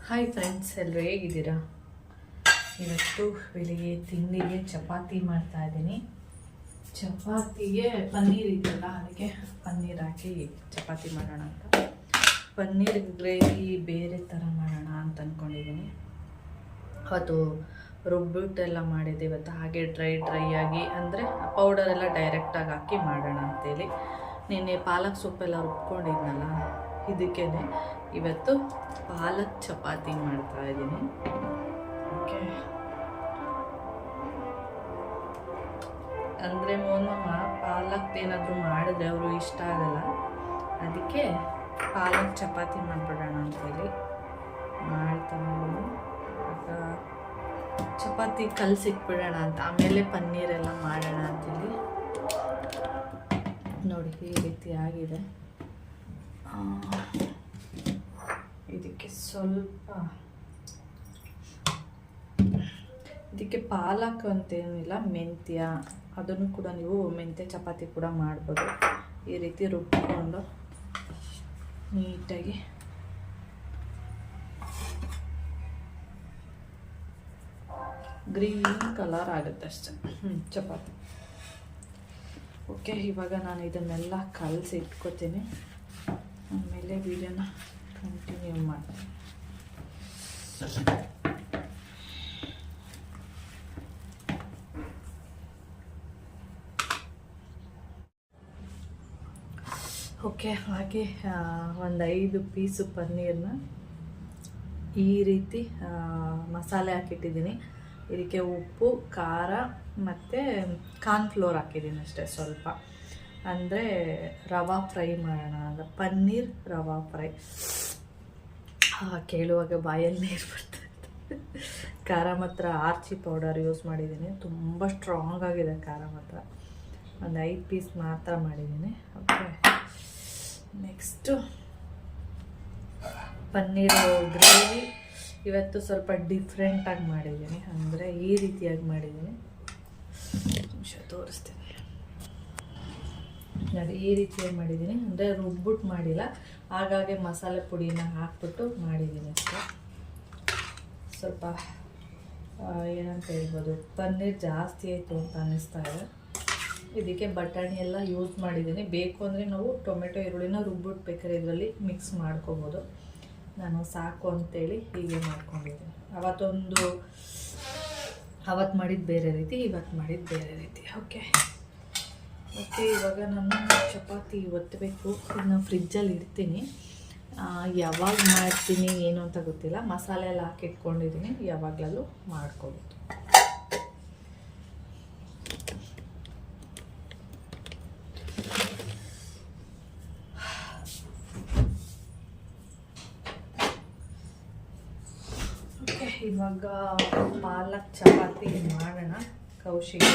Hi friends, ಎಲ್ಲರೂ ಹೇಗಿದ್ದೀರಾ? ಇವತ್ತು ಬೆಳಿಗ್ಗೆ ತಿಂಡಿಗೆ ಚಪಾತಿ ಮಾಡ್ತಾ ಇದ್ದೀನಿ. ಚಪಾತಿಗೆ ಪನ್ನೀರ್ ಇದೆಯಲ್ಲ, ಅದಕ್ಕೆ ಪನ್ನೀರ್ ಹಾಕಿ ಚಪಾತಿ ಮಾಡೋಣ ಅಂತ. ಪನ್ನೀರ್ ಗ್ರೇವಿ ಬೇರೆ ಥರ ಮಾಡೋಣ ಅಂತ ಅಂದ್ಕೊಂಡಿದ್ದೀನಿ. ಅವತ್ತು ರುಬ್ಬಿಟ್ಟೆಲ್ಲ ಮಾಡಿದ್ದೆ, ಇವತ್ತು ಹಾಗೆ ಡ್ರೈ ಆಗಿ ಅಂದರೆ ಪೌಡರೆಲ್ಲ ಡೈರೆಕ್ಟಾಗಿ ಹಾಕಿ ಮಾಡೋಣ ಅಂತೇಳಿ. ನಿನ್ನೆ ಪಾಲಕ್ ಸೊಪ್ಪೆಲ್ಲ ರುಬ್ಕೊಂಡಿದ್ನಲ್ಲ, ಇದಕ್ಕೇ ಇವತ್ತು ಪಾಲಕ್ ಚಪಾತಿ ಮಾಡ್ತಾ ಇದ್ದೀನಿ. ಓಕೆ, ಅಂದರೆ ಮೋನಮ್ಮ ಪಾಲಕ್ ಏನಾದರೂ ಮಾಡಿದ್ರೆ ಅವರು ಇಷ್ಟ ಆಗಲ್ಲ, ಅದಕ್ಕೆ ಪಾಲಕ್ ಚಪಾತಿ ಮಾಡಿಬಿಡೋಣ ಅಂತೇಳಿ ಮಾಡ್ತಾ ಇದ್ದೀನಿ. ಚಪಾತಿ ಕಲಸಿಟ್ಬಿಡೋಣ ಅಂತ, ಆಮೇಲೆ ಪನ್ನೀರೆಲ್ಲ ಮಾಡೋಣ ಅಂತೇಳಿ. ನೋಡಿ, ಈ ರೀತಿ ಆಗಿದೆ. ಇದಕ್ಕೆ ಪಾಲಕ್ ಅಂತೇನಿಲ್ಲ, ಮೆಂತ್ಯ, ಅದನ್ನು ಕೂಡ ನೀವು ಮೆಂತ್ಯ ಚಪಾತಿ ಕೂಡ ಮಾಡ್ಬೋದು. ಈ ರೀತಿ ರುಬ್ಬಿಕೊಂಡು ನೀಟಾಗಿ ಗ್ರೀನ್ ಕಲರ್ ಆಗುತ್ತೆ ಅಷ್ಟೆ ಚಪಾತಿ. ಓಕೆ, ಇವಾಗ ನಾನು ಇದನ್ನೆಲ್ಲ ಕಲಸಿ ಇಟ್ಕೋತೀನಿ, ಆಮೇಲೆ ವಿಡಿಯೋನ ಕಂಟಿನ್ಯೂ ಮಾಡ್ತೀನಿ. ಓಕೆ, ಹಾಗೆ ಒಂದು 5 ಪೀಸು ಪನ್ನೀರನ್ನ ಈ ರೀತಿ ಮಸಾಲೆ ಹಾಕಿಟ್ಟಿದ್ದೀನಿ. ಇದಕ್ಕೆ ಉಪ್ಪು, ಖಾರ ಮತ್ತು ಕಾರ್ನ್ಫ್ಲೋರ್ ಹಾಕಿದ್ದೀನಿ ಅಷ್ಟೇ ಸ್ವಲ್ಪ. ಅಂದರೆ ರವಾ ಫ್ರೈ ಮಾಡೋಣ ಅಂತ, ಪನ್ನೀರ್ ರವಾ ಫ್ರೈ. ಕೇಳುವಾಗ ಬಾಯಲ್ಲಿ ನೀರು ಬರ್ತದೆ. ಖಾರ ಮಾತ್ರ ಆರ್ಚಿ ಪೌಡರ್ ಯೂಸ್ ಮಾಡಿದ್ದೀನಿ, ತುಂಬ ಸ್ಟ್ರಾಂಗ್ ಆಗಿದೆ ಖಾರ ಮಾತ್ರ. ಒಂದು 5 ಪೀಸ್ ಮಾತ್ರ ಮಾಡಿದ್ದೀನಿ. ಓಕೆ, ನೆಕ್ಸ್ಟು ಪನ್ನೀರು ಗ್ರೇವಿ ಇವತ್ತು ಸ್ವಲ್ಪ ಡಿಫ್ರೆಂಟಾಗಿ ಮಾಡಿದ್ದೀನಿ, ಅಂದರೆ ಈ ರೀತಿಯಾಗಿ ಮಾಡಿದ್ದೀನಿ. ನಿಮಿಷ ತೋರಿಸ್ತೀನಿ ನೋಡಿ, ಈ ರೀತಿಯಾಗಿ ಮಾಡಿದ್ದೀನಿ. ಅಂದರೆ ರುಬ್ಬಿಟ್ಟು ಮಾಡಿಲ್ಲ, ಹಾಗಾಗಿ ಮಸಾಲೆ ಪುಡಿನ ಹಾಕ್ಬಿಟ್ಟು ಮಾಡಿದ್ದೀನಿ ಅಷ್ಟೇ. ಸ್ವಲ್ಪ ಏನಂತ ಹೇಳ್ಬೋದು, ಪನ್ನೀರ್ ಜಾಸ್ತಿ ಆಯಿತು ಅಂತ ಅನ್ನಿಸ್ತಾ ಇದೆ. ಇದಕ್ಕೆ ಬಟಾಣಿ ಎಲ್ಲ ಯೂಸ್ ಮಾಡಿದ್ದೀನಿ. ಬೇಕು ಅಂದರೆ ನಾವು ಟೊಮೆಟೊ ಈರುಳ್ಳಿನ ರುಬ್ಬಿಟ್ಟು ಬೇಕಾದ್ರೆ ಇದರಲ್ಲಿ ಮಿಕ್ಸ್ ಮಾಡ್ಕೊಬೋದು. ನಾನು ಸಾಕು ಅಂತೇಳಿ ಹೀಗೆ ಮಾಡ್ಕೊಂಡಿದ್ದೀನಿ. ಅವತ್ತು ಮಾಡಿದ್ದು ಬೇರೆ ರೀತಿ, ಇವತ್ತು ಮಾಡಿದ್ದು ಬೇರೆ ರೀತಿ. ಓಕೆ, ಇವಾಗ ನಾನು ಚಪಾತಿ ಒತ್ತಬೇಕು. ಇದನ್ನ ಫ್ರಿಜ್ಜಲ್ಲಿ ಇಡ್ತೀನಿ. ಯಾವಾಗ ಮಾಡ್ತೀನಿ ಏನು ಅಂತ ಗೊತ್ತಿಲ್ಲ. ಮಸಾಲೆ ಎಲ್ಲ ಹಾಕಿಟ್ಕೊಂಡಿದ್ದೀನಿ, ಯಾವಾಗಲೂ ಮಾಡ್ಕೊಬೋದು. ಓಕೆ, ಇವಾಗ ಪಾಲಕ್ ಚಪಾತಿ ಮಾಡೋಣ. ಕೌಶಿಕ್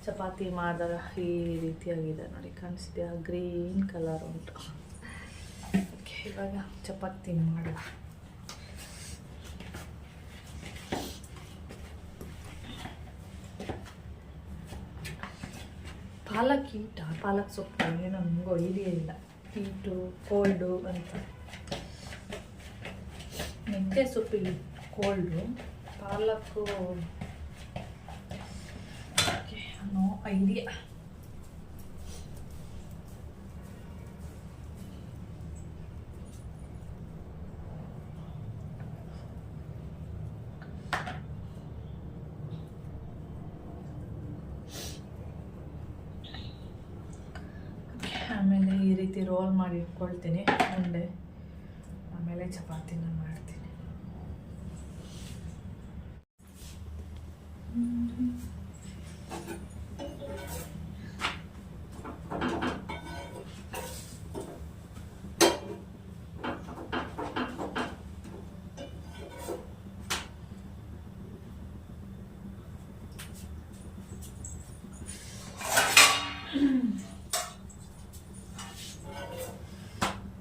ಚಪಾತಿ ಮಾಡಿದಾಗ ಈ ರೀತಿಯಾಗಿದೆ ನೋಡಿ, ಕಾಣಿಸ್ತೀಯಾ? ಗ್ರೀನ್ ಕಲರ್ ಉಂಟು. ಓಕೆ, ಇವಾಗ ಚಪಾತಿ ಮಾಡುವ. ಪಾಲಕ್ ಸೊಪ್ಪು ನಮಗೂ ಐಡಿಯಾ ಇಲ್ಲ, ಹೀಟು ಕೋಲ್ಡು ಅಂತ. ಮೆಂತ್ಯ ಸೊಪ್ಪಿಗೆ ಕೋಲ್ಡು, ಪಾಲಕ್ಕು ನೋ ಐಡಿಯಾ. ಆಮೇಲೆ ಈ ರೀತಿ ರೋಲ್ ಮಾಡಿ ಇಟ್ಕೊಳ್ತೀನಿ ಉಂಡೆ, ಆಮೇಲೆ ಚಪಾತಿನ ಮಾಡ್ತೀನಿ.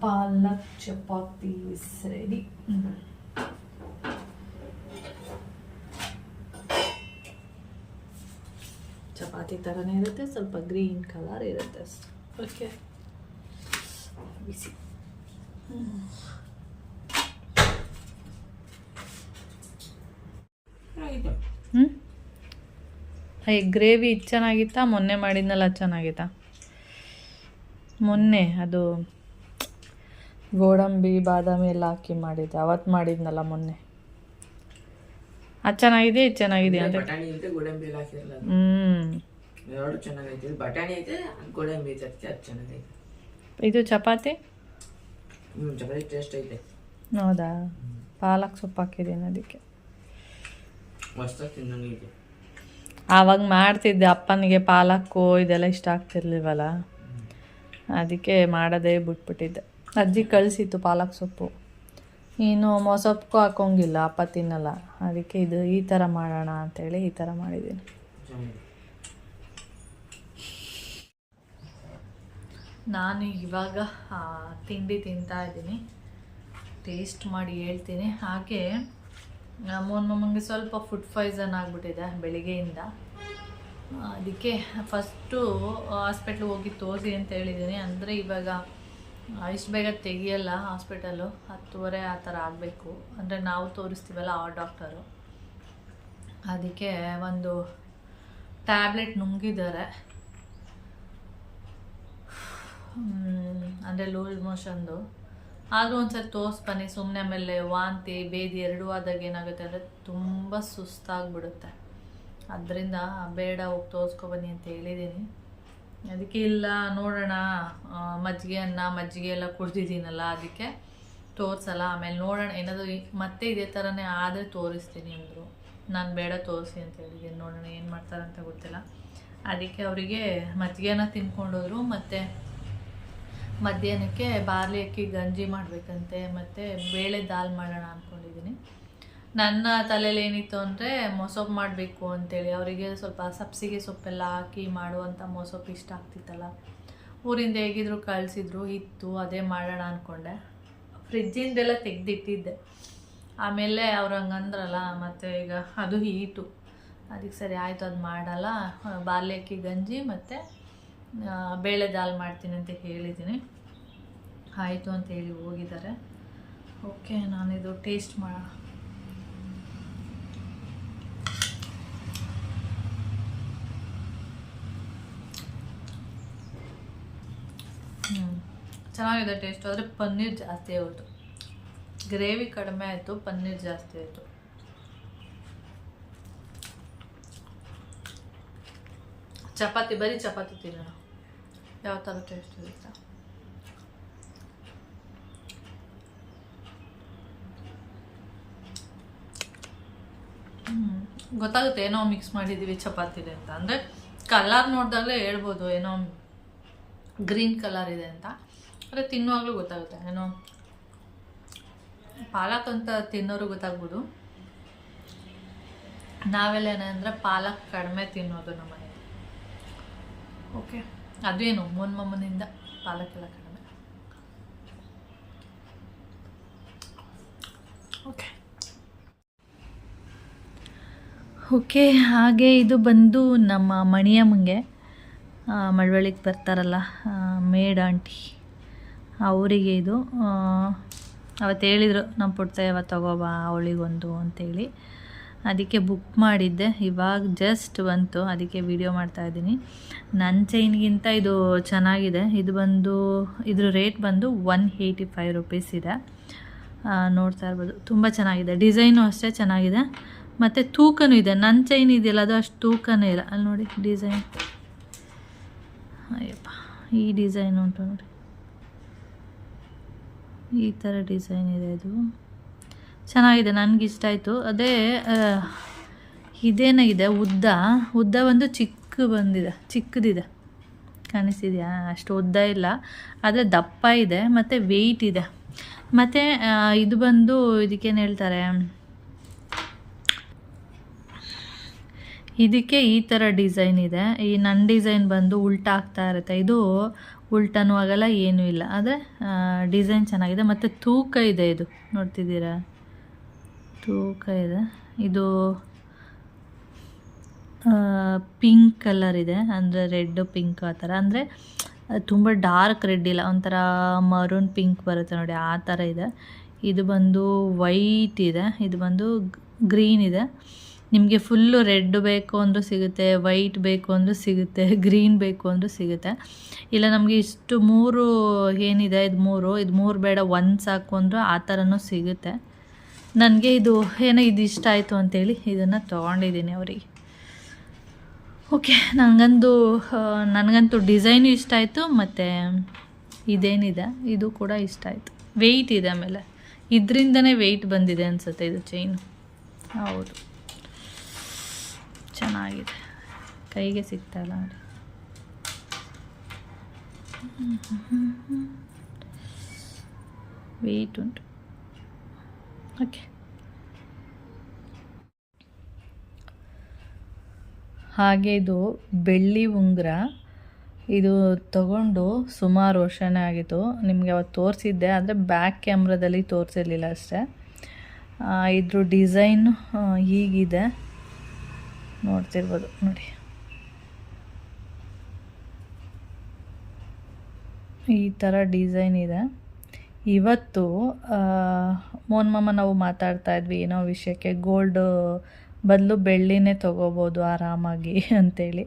ಪಾಲಕ್ ಚಪಾತಿ ಇಸ್ ರೆಡಿ. ಚಪಾತಿ ಥರನೇ ಇರುತ್ತೆ, ಸ್ವಲ್ಪ ಗ್ರೀನ್ ಕಲರ್ ಇರುತ್ತೆ ಅಷ್ಟೇ. ಓಕೆ, ಬಿಸಿ. ಗ್ರೇವಿ ಇದು ಚೆನ್ನಾಗಿತ್ತಾ? ಮೊನ್ನೆ ಮಾಡಿದ್ನಲ್ಲ ಚೆನ್ನಾಗಿತ್ತಾ? ಮೊನ್ನೆ ಅದು ಗೋಡಂಬಿ ಬಾದಾಮಿ ಎಲ್ಲ ಹಾಕಿ ಮಾಡಿದ್ದೆ, ಅವತ್ತು ಮಾಡಿದ್ನಲ್ಲ ಮೊನ್ನೆ. ಅದು ಚೆನ್ನಾಗಿದೆ, ಇದು ಚೆನ್ನಾಗಿದೆ ಅಂತ. ಬಟಾಣಿ ಐತೆ, ಗೋಡಂಬಿ ಎಲ್ಲ ಹಾಕಿರಲ್ಲ. ಎರಡು ಚೆನ್ನಾಗೈತೆ. ಬಟಾಣಿ ಐತೆ, ಗೋಡಂಬಿ ಐತೆ, ಅದು ಚೆನ್ನಾಗೈತೆ. ಇದು ಚಪಾತಿ? ಚಪಾತಿ ಟೇಸ್ಟ್ ಐತೆ. ಹೌದಾ? ಪಾಲಕ್ ಸೊಪ್ಪು ಹಾಕಿದ್ದೀನಿ ಅದಕ್ಕೆ. ಮಸ್ತಾಗಿ ತಿನ್ನಂಗಿದೆ. ಆವಾಗ ಮಾಡ್ತಿದ್ದೆ, ಅಪ್ಪನಿಗೆ ಪಾಲಕ್ಕು ಇದೆಲ್ಲ ಇಷ್ಟ ಆಗ್ತಿರ್ಲಿಲ್ವಲ್ಲ, ಅದಕ್ಕೆ ಮಾಡೋದೇ ಬಿಟ್ಬಿಟ್ಟಿದ್ದೆ. ಅಜ್ಜಿ ಕಳಿಸಿತ್ತು ಪಾಲಕ್ ಸೊಪ್ಪು. ಇನ್ನು ಮೊಸಪ್ಪು ಹಾಕೋಂಗಿಲ್ಲ, ಅಪ್ಪ ತಿನ್ನಲ್ಲ, ಅದಕ್ಕೆ ಇದು ಈ ಥರ ಮಾಡೋಣ ಅಂತೇಳಿ ಈ ಥರ ಮಾಡಿದ್ದೀನಿ. ನಾನು ಇವಾಗ ತಿಂಡಿ ತಿಂತಾ ಇದ್ದೀನಿ, ಟೇಸ್ಟ್ ಮಾಡಿ ಹೇಳ್ತೀನಿ. ಹಾಗೆ ನಮ್ಮಮ್ಮಗೆ ಸ್ವಲ್ಪ ಫುಡ್ ಪಾಯ್ಸನ್ ಆಗಿಬಿಟ್ಟಿದೆ ಬೆಳಿಗ್ಗೆಯಿಂದ, ಅದಕ್ಕೆ ಫಸ್ಟು ಹಾಸ್ಪಿಟ್ಲಿಗೆ ಹೋಗಿ ತೋರಿಸಿ ಅಂತ ಹೇಳಿದ್ದೀನಿ. ಅಂದರೆ ಇವಾಗ ಇಷ್ಟು ಬೇಗ ತೆಗಿಯಲ್ಲ ಹಾಸ್ಪಿಟಲು, 10:30 ಆ ಥರ ಆಗಬೇಕು. ಅಂದರೆ ನಾವು ತೋರಿಸ್ತೀವಲ್ಲ ಆ ಡಾಕ್ಟರು, ಅದಕ್ಕೆ ಒಂದು ಟ್ಯಾಬ್ಲೆಟ್ ನುಂಗಿದ್ದಾರೆ. ಅಂದರೆ ಲೂಸ್ ಮೋಷನ್ದು. ಆದರೂ ಒಂದ್ಸರಿ ತೋರಿಸ್ಬನ್ನಿ ಸುಮ್ಮನೆ. ಆಮೇಲೆ ವಾಂತಿ ಬೇದಿ ಎರಡೂ ಆದಾಗ ಏನಾಗುತ್ತೆ ಅಂದರೆ ತುಂಬ ಸುಸ್ತಾಗ್ಬಿಡುತ್ತೆ. ಅದರಿಂದ ಬೇಡ, ಹೋಗಿ ತೋರಿಸ್ಕೊಬನ್ನಿ ಅಂತ ಹೇಳಿದ್ದೀನಿ. ಅದಕ್ಕೆ ಇಲ್ಲ ನೋಡೋಣ, ಮಜ್ಜಿಗೆ ಅನ್ನ ಮಜ್ಜಿಗೆ ಎಲ್ಲ ಕುಡ್ದಿದ್ದೀನಲ್ಲ, ಅದಕ್ಕೆ ತೋರಿಸಲ್ಲ, ಆಮೇಲೆ ನೋಡೋಣ ಏನಾದರೂ ಮತ್ತೆ ಇದೇ ಥರನೇ ಆದರೆ ತೋರಿಸ್ತೀನಿ ಅಂದರು. ನಾನು ಬೇಡ ತೋರಿಸಿ ಅಂತ ಹೇಳಿದ್ದೀನಿ, ನೋಡೋಣ ಏನು ಮಾಡ್ತಾರಂತ ಗೊತ್ತಿಲ್ಲ. ಅದಕ್ಕೆ ಅವರಿಗೆ ಮಜ್ಜಿಗೆನ ತಿನ್ಕೊಂಡೋದ್ರು. ಮತ್ತು ಮಧ್ಯಾಹ್ನಕ್ಕೆ ಬಾರ್ಲಿ ಅಕ್ಕಿ ಗಂಜಿ ಮಾಡಬೇಕಂತೆ, ಮತ್ತು ಬೇಳೆ ದಾಲ್ ಮಾಡೋಣ ಅಂದ್ಕೊಂಡಿದ್ದೀನಿ. ನನ್ನ ತಲೆಯಲ್ಲಿ ಏನಿತ್ತು ಅಂದರೆ ಮೊಸಪ್ಪು ಮಾಡಬೇಕು ಅಂತೇಳಿ. ಅವರಿಗೆ ಸ್ವಲ್ಪ ಸಬ್ಸಿಗೆ ಸೊಪ್ಪೆಲ್ಲ ಹಾಕಿ ಮಾಡುವಂಥ ಮೊಸಪ್ಪು ಇಷ್ಟ ಆಗ್ತಿತ್ತಲ್ಲ, ಊರಿಂದ ಹೇಗಿದ್ರು ಕಳಿಸಿದ್ರು, ಇತ್ತು, ಅದೇ ಮಾಡೋಣ ಅಂದ್ಕೊಂಡೆ. ಫ್ರಿಜ್ಜಿಂದೆಲ್ಲ ತೆಗೆದಿಟ್ಟಿದ್ದೆ. ಆಮೇಲೆ ಅವ್ರು ಹಂಗಂದ್ರಲ್ಲ, ಮತ್ತು ಈಗ ಅದು ಹೀಟು, ಅದಕ್ಕೆ ಸರಿ ಆಯಿತು ಅದು ಮಾಡಲ್ಲ, ಬಾರ್ಲಿ ಅಕ್ಕಿ ಗಂಜಿ ಮತ್ತು ಬೇಳೆ ದಾಲ್ ಮಾಡ್ತೀನಿ ಅಂತ ಹೇಳಿದ್ದೀನಿ. ಆಯಿತು ಅಂತ ಹೇಳಿ ಹೋಗಿದ್ದಾರೆ. ಓಕೆ, ನಾನಿದು ಟೇಸ್ಟ್ ಮಾಡೋಣ. ಚೆನ್ನಾಗಿದೆ ಟೇಸ್ಟ್. ಆದರೆ ಪನ್ನೀರ್ ಜಾಸ್ತಿ ಆಯಿತು, ಗ್ರೇವಿ ಕಡಿಮೆ ಆಯಿತು, ಪನ್ನೀರ್ ಜಾಸ್ತಿ ಆಯಿತು. ಚಪಾತಿ, ಬರೀ ಚಪಾತಿ ತಿನ್ನೋಣ, ಯಾವ ಥರ ಟೇಸ್ಟ್ ಇರುತ್ತೆ. ಗೊತ್ತಾಗುತ್ತೆ ಏನೋ ಮಿಕ್ಸ್ ಮಾಡಿದ್ದೀವಿ ಚಪಾತಿಲಿ ಅಂತ. ಅಂದರೆ ಕಲರ್ ನೋಡಿದಾಗಲೇ ಹೇಳ್ಬೋದು ಏನೋ ಗ್ರೀನ್ ಕಲರ್ ಇದೆ ಅಂತ, ಆದರೆ ತಿನ್ನುವಾಗಲೂ ಗೊತ್ತಾಗುತ್ತೆ. ಏನೋ ಪಾಲಕ್ ಅಂತ ತಿನ್ನೋರು ಗೊತ್ತಾಗ್ಬೋದು. ನಾವೆಲ್ಲ ಏನಂದರೆ ಪಾಲಕ್ ಕಡಿಮೆ ತಿನ್ನೋದು ನಮ್ಮ ಮನೆಯಲ್ಲಿ. ಓಕೆ, ಅದೇನು ಮೊನ್ಮಮ್ಮನಿಂದ ಪಾಲಕ್ಕೆಲ್ಲ ಕಡಿಮೆ. ಓಕೆ ಓಕೆ ಹಾಗೆ ಇದು ಬಂದು ನಮ್ಮ ಮಣಿಯಮ್ಮಂಗೆ, ಮಳವಳ್ಳಿಗೆ ಬರ್ತಾರಲ್ಲ ಮೇಡ್ ಆಂಟಿ, ಅವರಿಗೆ ಇದು. ಅವತ್ತು ಹೇಳಿದರು ನಮ್ಮ ಪುಟ್ಟ ಯಾವತ್ತು ತಗೋಬಾ ಅವಳಿಗೊಂದು ಅಂತೇಳಿ, ಅದಕ್ಕೆ ಬುಕ್ ಮಾಡಿದ್ದೆ. ಇವಾಗ ಜಸ್ಟ್ ಬಂತು, ಅದಕ್ಕೆ ವಿಡಿಯೋ ಮಾಡ್ತಾಯಿದ್ದೀನಿ. ನನ್ನ ಚೈನ್ಗಿಂತ ಇದು ಚೆನ್ನಾಗಿದೆ. ಇದು ಬಂದು ಇದ್ರ ರೇಟ್ ಬಂದು 185 ರುಪೀಸ್ ಇದೆ. ನೋಡ್ತಾ ಇರ್ಬೋದು, ತುಂಬ ಚೆನ್ನಾಗಿದೆ. ಡಿಸೈನು ಅಷ್ಟೇ ಚೆನ್ನಾಗಿದೆ, ಮತ್ತು ತೂಕನೂ ಇದೆ. ನನ್ನ ಚೈನ್ ಇದೆಯಲ್ಲ ಅದು ಅಷ್ಟು ತೂಕನೇ ಇಲ್ಲ. ಅಲ್ಲಿ ನೋಡಿ ಡಿಸೈನ್, ಅಯ್ಯಪ್ಪ ಈ ಡಿಸೈನ್ ಉಂಟು ನೋಡಿ, ಈ ಥರ ಡಿಸೈನ್ ಇದೆ. ಇದು ಚೆನ್ನಾಗಿದೆ, ನನಗಿಷ್ಟ ಆಯಿತು. ಅದೇ ಇದೇನಾಗಿದೆ, ಉದ್ದ ಒಂದು ಚಿಕ್ಕದಿದೆ, ಕಾಣಿಸ್ತಿದೆಯಾ? ಅಷ್ಟು ಉದ್ದ ಇಲ್ಲ, ಆದರೆ ದಪ್ಪ ಇದೆ, ಮತ್ತು ವೆಯ್ಟ್ ಇದೆ. ಮತ್ತು ಇದು ಬಂದು ಇದಕ್ಕೇನು ಹೇಳ್ತಾರೆ, ಇದಕ್ಕೆ ಈ ಥರ ಡಿಸೈನ್ ಇದೆ. ಈ ನನ್ನ ಡಿಸೈನ್ ಬಂದು ಉಲ್ಟಾ ಆಗ್ತಾ ಇರುತ್ತೆ, ಇದು ಉಲ್ಟನೂ ಆಗಲ್ಲ, ಏನೂ ಇಲ್ಲ. ಆದರೆ ಡಿಸೈನ್ ಚೆನ್ನಾಗಿದೆ, ಮತ್ತು ತೂಕ ಇದೆ. ಇದು ನೋಡ್ತಿದ್ದೀರಾ, ತೂಕ ಇದೆ. ಇದು ಪಿಂಕ್ ಕಲರ್ ಇದೆ, ಅಂದರೆ ರೆಡ್ ಪಿಂಕ್ ಆ ಥರ. ಅಂದರೆ ತುಂಬ ಡಾರ್ಕ್ ರೆಡ್ ಇಲ್ಲ, ಒಂಥರ ಮರೂನ್ ಪಿಂಕ್ ಬರುತ್ತೆ ನೋಡಿ, ಆ ಥರ ಇದೆ. ಇದು ಬಂದು ವೈಟ್ ಇದೆ, ಇದು ಬಂದು ಗ್ರೀನ್ ಇದೆ, ನಿಮಗೆ ಫುಲ್ಲು ರೆಡ್ ಬೇಕು ಅಂದರೂ ಸಿಗುತ್ತೆ, ವೈಟ್ ಬೇಕು ಅಂದರೂ ಸಿಗುತ್ತೆ, ಗ್ರೀನ್ ಬೇಕು ಅಂದರೂ ಸಿಗುತ್ತೆ. ಇಲ್ಲ ನಮಗೆ ಇಷ್ಟು 3 ಏನಿದೆ, ಇದು 3 ಬೇಡ, 1 ಸಾಕು ಅಂದರೂ ಆ ಥರನೂ ಸಿಗುತ್ತೆ. ನನಗೆ ಇದು ಏನೋ ಇದು ಇಷ್ಟ ಆಯಿತು ಅಂತೇಳಿ ಇದನ್ನು ತೊಗೊಂಡಿದ್ದೀನಿ ಅವರಿಗೆ. ಓಕೆ, ನನಗಂತೂ ಡಿಸೈನು ಇಷ್ಟ ಆಯಿತು, ಮತ್ತು ಇದೇನಿದೆ ಇದು ಕೂಡ ಇಷ್ಟ ಆಯಿತು. ವೆಯ್ಟ್ ಇದೆ, ಆಮೇಲೆ ಇದರಿಂದನೇ ವೆಯ್ಟ್ ಬಂದಿದೆ ಅನಿಸುತ್ತೆ ಇದು ಚೈನು. ಹೌದು, ಚೆನ್ನಾಗಿದೆ, ಕೈಗೆ ಸಿಗ್ತಾಯಿಲ್ಲ ನೋಡಿ. ವೆಯ್ಟ್ ಉಂಟು. ಓಕೆ, ಹಾಗೆ ಇದು ಬೆಳ್ಳಿ ಉಂಗುರ. ಇದು ತಗೊಂಡು ಸುಮಾರು ವರ್ಷನೇ ಆಗಿತ್ತು. ನಿಮಗೆ ಅವತ್ತು ತೋರಿಸಿದ್ದೆ, ಆದರೆ ಬ್ಯಾಕ್ ಕ್ಯಾಮ್ರಾದಲ್ಲಿ ತೋರಿಸಿರಲಿಲ್ಲ ಅಷ್ಟೇ. ಇದ್ರ ಡಿಸೈನು ಹೀಗಿದೆ, ನೋಡ್ತಿರ್ಬೋದು ನೋಡಿ. ಈ ಥರ ಡಿಸೈನ್ ಇದೆ. ಇವತ್ತು ಮೋಹನ್ ಮಾಮ ನಾವು ಮಾತಾಡ್ತಾ ಇದ್ವಿ ಏನೋ ವಿಷಯಕ್ಕೆ, ಗೋಲ್ಡ್ ಬದಲು ಬೆಳ್ಳಿನೇ ತೊಗೋಬೋದು ಆರಾಮಾಗಿ ಅಂತೇಳಿ.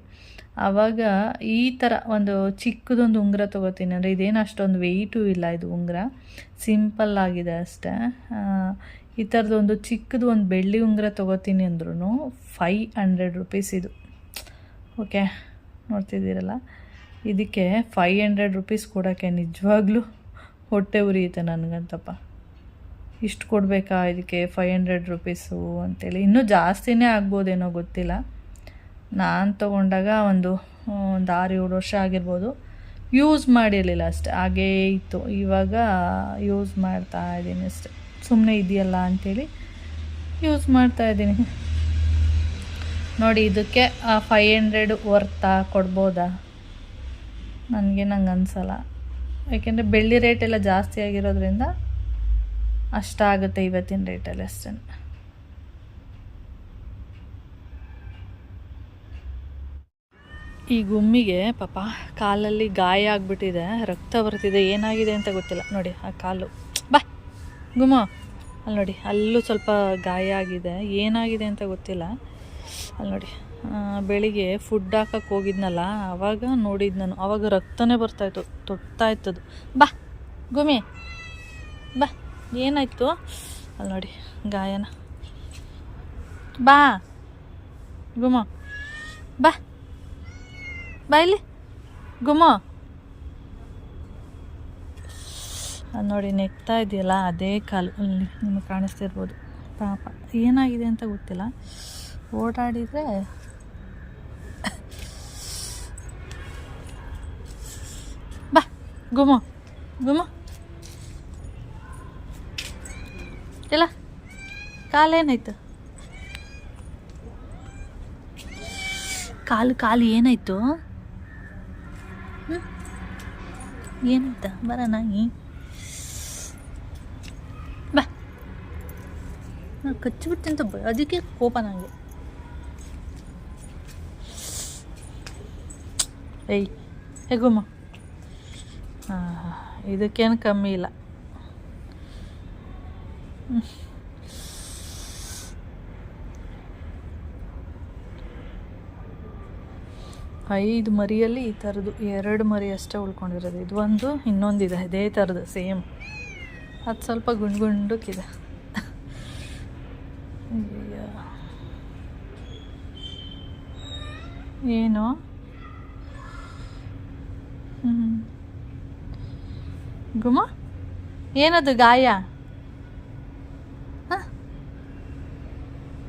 ಆವಾಗ ಈ ಥರ ಒಂದು ಚಿಕ್ಕದೊಂದು ಉಂಗುರ ತೊಗೋತೀನಿ. ಅಂದರೆ ಇದೇನು ಅಷ್ಟೊಂದು ವೆಯ್ಟೂ ಇಲ್ಲ, ಇದು ಉಂಗುರ ಸಿಂಪಲ್ ಆಗಿದೆ ಅಷ್ಟೇ. ಈ ಥರದೊಂದು ಚಿಕ್ಕದು ಒಂದು ಬೆಳ್ಳಿ ಉಂಗುರ ತೊಗೋತೀನಿ ಅಂದ್ರೂ 500 ರೂಪೀಸ್ ಇದು. ಓಕೆ, ನೋಡ್ತಿದ್ದೀರಲ್ಲ, ಇದಕ್ಕೆ 500 ರೂಪೀಸ್ ಕೊಡೋಕ್ಕೆ ನಿಜವಾಗ್ಲೂ ಹೊಟ್ಟೆ ಉರಿಯುತ್ತೆ ನನಗಂತಪ್ಪ. ಇಷ್ಟು ಕೊಡಬೇಕಾ ಇದಕ್ಕೆ 500 ರೂಪೀಸು ಅಂತೇಳಿ. ಇನ್ನೂ ಜಾಸ್ತಿನೇ ಆಗ್ಬೋದೇನೋ ಗೊತ್ತಿಲ್ಲ. ನಾನು ತೊಗೊಂಡಾಗ ಒಂದು 6-7 ವರ್ಷ ಆಗಿರ್ಬೋದು. ಯೂಸ್ ಮಾಡಿರಲಿಲ್ಲ ಅಷ್ಟೆ, ಹಾಗೇ ಇತ್ತು. ಇವಾಗ ಯೂಸ್ ಮಾಡ್ತಾ ಇದ್ದೀನಿ ಅಷ್ಟೆ, ಸುಮ್ಮನೆ ಇದೆಯಲ್ಲ ಅಂಥೇಳಿ ಯೂಸ್ ಮಾಡ್ತಾಯಿದ್ದೀನಿ. ನೋಡಿ, ಇದಕ್ಕೆ 500 ವರ್ತಾ ಕೊಡ್ಬೋದಾ? ನನಗೆ ನಂಗೆ ಅನಿಸಲ್ಲ. ಯಾಕೆಂದರೆ ಬೆಳ್ಳಿ ರೇಟ್ ಎಲ್ಲ ಜಾಸ್ತಿ ಆಗಿರೋದ್ರಿಂದ ಅಷ್ಟಾಗುತ್ತೆ ಇವತ್ತಿನ ರೇಟಲ್ಲಿ ಅಷ್ಟೇ. ಈ ಗುಮ್ಮಿಗೆ ಪಾಪ ಕಾಲಲ್ಲಿ ಗಾಯ ಆಗಿಬಿಟ್ಟಿದೆ, ರಕ್ತ ಬರ್ತಿದೆ. ಏನಾಗಿದೆ ಅಂತ ಗೊತ್ತಿಲ್ಲ. ನೋಡಿ ಆ ಕಾಲು, ಬಾ ಗುಮ್ಮ, ಅಲ್ಲಿ ನೋಡಿ, ಅಲ್ಲೂ ಸ್ವಲ್ಪ ಗಾಯ ಆಗಿದೆ. ಏನಾಗಿದೆ ಅಂತ ಗೊತ್ತಿಲ್ಲ. ಅಲ್ಲಿ ನೋಡಿ, ಬೆಳಿಗ್ಗೆ ಫುಡ್ ಹಾಕಕ್ಕೆ ಹೋಗಿದ್ನಲ್ಲ, ಆವಾಗ ನೋಡಿದ್ದು ನಾನು. ಆವಾಗ ರಕ್ತನೇ ಬರ್ತಾಯಿತ್ತು, ತೊಟ್ಟಾಯ್ತದು. ಬಾ ಗುಮ್ಮಿ, ಬಾ, ಏನಾಯಿತು? ಅಲ್ಲಿ ನೋಡಿ ಗಾಯನ. ಬಾ ಗುಮ್ಮ, ಬಾ ಬಾ ಇಲ್ಲಿ ಗುಮ್ಮ. ಅದು ನೋಡಿ ನೆಕ್ತಾ ಇದೆಯಲ್ಲ, ಅದೇ ಕಾಲು ಅಲ್ಲಿ ನಿಮಗೆ ಕಾಣಿಸ್ತಿರ್ಬೋದು. ಪಾಪ ಏನಾಗಿದೆ ಅಂತ ಗೊತ್ತಿಲ್ಲ. ಓಡಾಡಿದರೆ ಬಾ ಗುಮ್ಮ, ಗುಮ್ಮ ಇಲ್ಲ, ಕಾಲೇನಾಯ್ತು? ಕಾಲು ಏನಾಯ್ತು? ಏನಾಯ್ತ? ಬರೋಣ ಬಾ. ನಾನು ಕಚ್ಚಿಬಿಡ್ತೀನಿ ಅಂತ ಅದಕ್ಕೆ ಕೋಪ ನನಗೆ. ಏಯ್ ಹೇಗುಮ್ಮ, ಇದಕ್ಕೇನು ಕಮ್ಮಿ ಇಲ್ಲ. 5 ಮರಿಯಲ್ಲಿ ಈ ಥರದ್ದು 2 ಮರಿ ಅಷ್ಟೇ ಉಳ್ಕೊಂಡಿರೋದು. ಇದು ಒಂದು, ಇನ್ನೊಂದಿದೆ ಇದೇ ಥರದ್ದು ಸೇಮ್. ಅದು ಸ್ವಲ್ಪ ಗುಂಡುಕ್ಕಿದೆ. ಏನು ಗುಮ್ಮ, ಏನದು ಗಾಯ?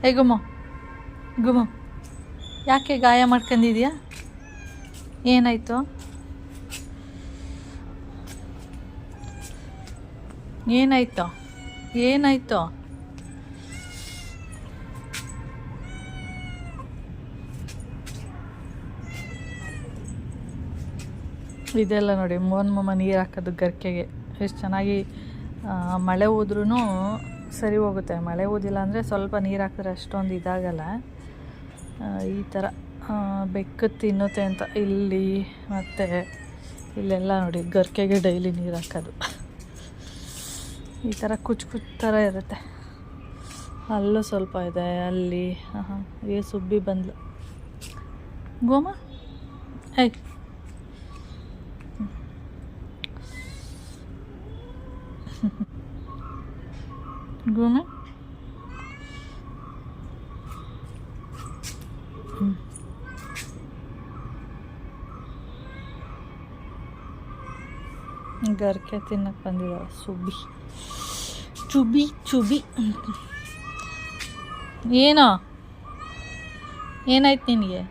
ಹೇ ಗುಮ್ಮ, ಗುಮ್ಮ, ಯಾಕೆ ಗಾಯ ಮಾಡ್ಕೊಂಡಿದ್ಯಾ? ಏನಾಯಿತು? ಏನಾಯ್ತು? ಏನಾಯ್ತು? ಇದೆಲ್ಲ ನೋಡಿ ಮೋಹನ್ ಮಾಮ ನೀರು ಹಾಕೋದು ಗರ್ಕೆಗೆ ಎಷ್ಟು ಚೆನ್ನಾಗಿ. ಮಳೆ ಹೋದ್ರೂ ಸರಿ ಹೋಗುತ್ತೆ. ಮಳೆ ಹೋದಿಲ್ಲ ಅಂದರೆ ಸ್ವಲ್ಪ ನೀರು ಹಾಕಿದ್ರೆ ಅಷ್ಟೊಂದು ಇದಾಗಲ್ಲ. ಈ ಥರ ಬೆಕ್ಕು ತಿನ್ನುತ್ತೆ ಅಂತ ಇಲ್ಲಿ ಮತ್ತು ಇಲ್ಲೆಲ್ಲ ನೋಡಿ ಗರ್ಕೆಗೆ ಡೈಲಿ ನೀರು ಹಾಕೋದು. ಈ ಥರ ಕುಚ್ಚು ಥರ ಇರುತ್ತೆ. ಅಲ್ಲೂ ಸ್ವಲ್ಪ ಇದೆ ಅಲ್ಲಿ. ಹಾಂ ಏ ಸುಬ್ಬಿ ಬಂದ್ಲು. ಗೋಮ ಐ ಗೋಮ ಗರ್ಕೆ ತಿನ್ನಕ್ಕೆ ಬಂದಿದ್ದಾಳೆ ಸುಬ್ಬಿ. ಚುಬಿ ಚುಬಿ. ಏನೋ ಏನಾಯ್ತು ನಿನಗೆ?